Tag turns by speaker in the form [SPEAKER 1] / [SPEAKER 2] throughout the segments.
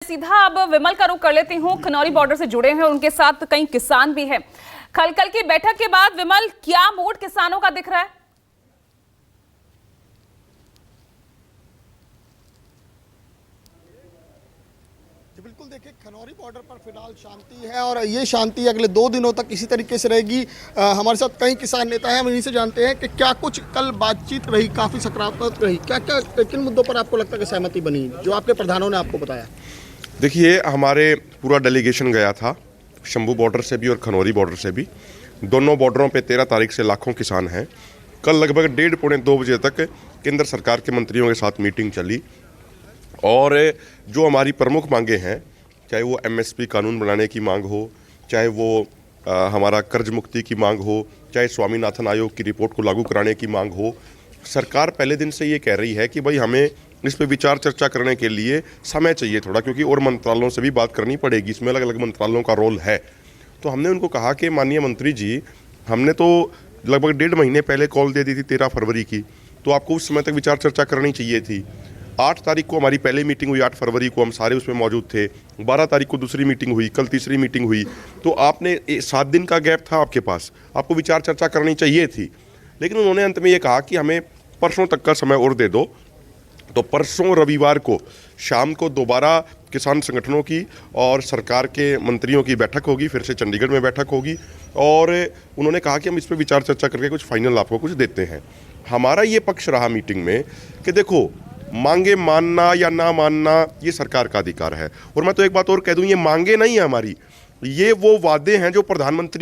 [SPEAKER 1] सीधा अब विमल का रुख कर लेती हूँ। खनौरी बॉर्डर से जुड़े हैं, उनके साथ कई किसान भी हैं। कल की बैठक के बाद विमल, क्या मूड किसानों का दिख रहा है?
[SPEAKER 2] बिल्कुल, देखिए खनौरी बॉर्डर पर फिलहाल शांति है और ये शांति अगले 2 दिनों तक इसी तरीके से रहेगी। हमारे साथ कई किसान नेता हैं, हम इन्हीं से जानते हैं कि क्या कुछ कल बातचीत रही, काफ़ी सकारात्मक रही। क्या क्या किन मुद्दों पर आपको लगता है कि सहमति बनी, जो आपके प्रधानों ने आपको बताया?
[SPEAKER 3] देखिए, हमारे पूरा डेलीगेशन गया था शंभू बॉर्डर से भी और खनौरी बॉर्डर से भी। दोनों बॉर्डरों पे 13 तारीख से लाखों किसान हैं। कल लगभग 1:30 पौने 2 बजे तक केंद्र सरकार के मंत्रियों के साथ मीटिंग चली और जो हमारी प्रमुख मांगे हैं, चाहे वो एमएसपी कानून बनाने की मांग हो, चाहे वो हमारा कर्ज मुक्ति की मांग हो, चाहे स्वामीनाथन आयोग की रिपोर्ट को लागू कराने की मांग हो, सरकार पहले दिन से ये कह रही है कि भाई हमें इस पे विचार चर्चा करने के लिए समय चाहिए थोड़ा, क्योंकि और मंत्रालयों से भी बात करनी पड़ेगी। इसमें अलग अलग मंत्रालयों का रोल है। तो हमने उनको कहा कि माननीय मंत्री जी, हमने तो लगभग 1.5 महीने पहले कॉल दे दी थी 13 फरवरी की, तो आपको उस समय तक विचार चर्चा करनी चाहिए थी। 8 तारीख को हमारी पहली मीटिंग हुई, 8 फरवरी को हम सारे उसमें मौजूद थे। 12 तारीख को दूसरी मीटिंग हुई, कल तीसरी मीटिंग हुई। तो आपने 7 दिन का गैप था आपके पास, आपको विचार चर्चा करनी चाहिए थी। लेकिन उन्होंने अंत में ये कहा कि हमें परसों तक का समय और दे दो। तो परसों रविवार को शाम को दोबारा किसान संगठनों की और सरकार के मंत्रियों की बैठक होगी, फिर से चंडीगढ़ में बैठक होगी और उन्होंने कहा कि हम इस पर विचार चर्चा करके कुछ फाइनल आपको कुछ देते हैं। हमारा ये पक्ष रहा मीटिंग में कि देखो, मांगे मानना या ना मानना ये सरकार का अधिकार है। और मैं तो एक बात और कह दूं, ये मांगे नहीं है हमारी, ये वो वादे हैं जो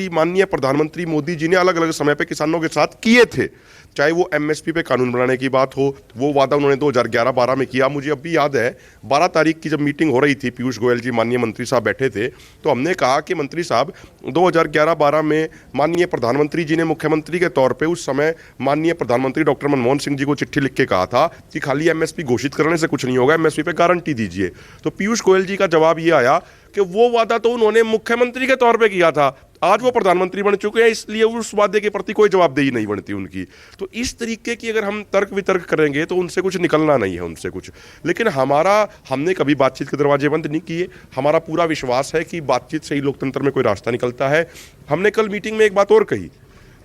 [SPEAKER 3] माननीय प्रधानमंत्री मोदी जी ने अलग अलग समय पे किसानों के साथ किए थे। चाहे वो एमएसपी पे कानून बनाने की बात हो, वो वादा उन्होंने 2011-12 में किया। मुझे अब भी याद है 12 तारीख की जब मीटिंग हो रही थी, पीयूष गोयल जी माननीय मंत्री साहब बैठे थे, तो हमने कहा कि मंत्री साहब 2011-12 में माननीय प्रधानमंत्री जी ने मुख्यमंत्री के तौर पे उस समय माननीय प्रधानमंत्री डॉक्टर मनमोहन सिंह जी को चिट्ठी लिख के कहा था कि खाली एमएसपी घोषित करने से कुछ नहीं होगा, एमएसपी पे गारंटी दीजिए। तो पीयूष गोयल जी का जवाब ये आया कि वो वादा तो उन्होंने मुख्यमंत्री के तौर पे किया था, आज वो प्रधानमंत्री बन चुके हैं, इसलिए उस वादे के प्रति कोई जवाबदेही नहीं बनती उनकी। तो इस तरीके की अगर हम तर्क वितर्क करेंगे तो उनसे कुछ निकलना नहीं है, उनसे कुछ। लेकिन हमने कभी बातचीत के दरवाजे बंद नहीं किए। हमारा पूरा विश्वास है कि बातचीत से ही लोकतंत्र में कोई रास्ता निकलता है। हमने कल मीटिंग में एक बात और कही,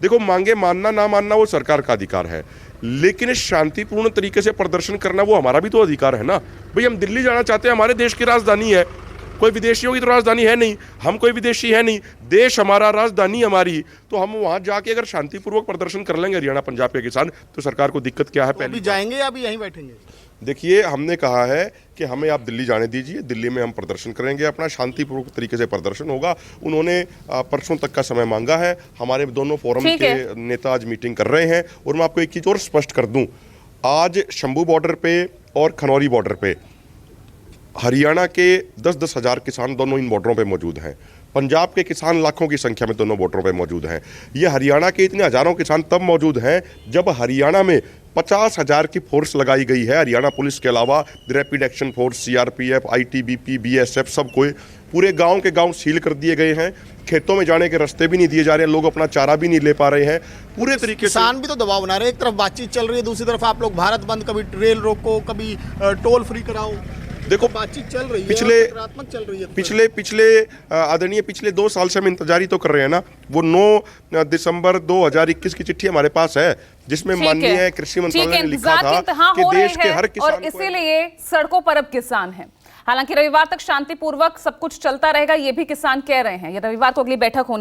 [SPEAKER 3] देखो, मांगे मानना ना मानना वो सरकार का अधिकार है, लेकिन शांतिपूर्ण तरीके से प्रदर्शन करना वो हमारा भी तो अधिकार है ना। भाई, हम दिल्ली जाना चाहते हैं, हमारे देश की राजधानी है, कोई विदेशियों की तो राजधानी है नहीं, हम कोई विदेशी है नहीं, देश हमारा, राजधानी हमारी। तो हम वहां जाके अगर शांतिपूर्वक प्रदर्शन कर लेंगे हरियाणा पंजाब के किसान, तो सरकार को दिक्कत क्या है?
[SPEAKER 2] पहले जाएंगे या अभी यहीं बैठेंगे?
[SPEAKER 3] देखिए, हमने कहा है कि हमें आप दिल्ली जाने दीजिए, दिल्ली में हम प्रदर्शन करेंगे, अपना शांतिपूर्वक तरीके से प्रदर्शन होगा। उन्होंने परसों तक का समय मांगा है। हमारे दोनों फोरम के नेता आज मीटिंग कर रहे हैं। और मैं आपको एक चीज़ और स्पष्ट कर दूं, आज शंभू बॉर्डर पे और खनौरी बॉर्डर पे हरियाणा के 10-10 हज़ार किसान दोनों इन बॉर्डरों पे मौजूद हैं। पंजाब के किसान लाखों की संख्या में दोनों बॉर्डरों पे मौजूद हैं। ये हरियाणा के इतने हज़ारों किसान तब मौजूद हैं जब हरियाणा में 50,000 की फोर्स लगाई गई है। हरियाणा पुलिस के अलावा rapid action force, CRPF, ITBP, BSF, सब कोई पूरे गांव के गांव सील कर दिए गए हैं। खेतों में जाने के रास्ते भी नहीं दिए जा रहे हैं, लोग अपना चारा भी नहीं ले पा रहे हैं पूरे तरीके से।
[SPEAKER 2] किसान भी तो दबाव बना रहे हैं, एक तरफ बातचीत चल रही है, दूसरी तरफ आप लोग भारत बंद, कभी रेल रोको, कभी टोल फ्री कराओ। देखो, बातचीत चल रही है, सकारात्मक चल रही है।
[SPEAKER 3] पिछले 2 साल से हम इंतजारी तो कर रहे हैं ना। वो 9 दिसंबर 2021 की चिट्ठी हमारे पास है, जिसमें माननीय कृषि मंत्रालय ने लिखा था कि देश के हर किसान,
[SPEAKER 1] और इसीलिए सड़कों पर अब किसान हैं। हालांकि रविवार तक शांतिपूर्वक सब कुछ चलता रहेगा, ये भी किसान कह रहे हैं। ये रविवार को अगली बैठक होनी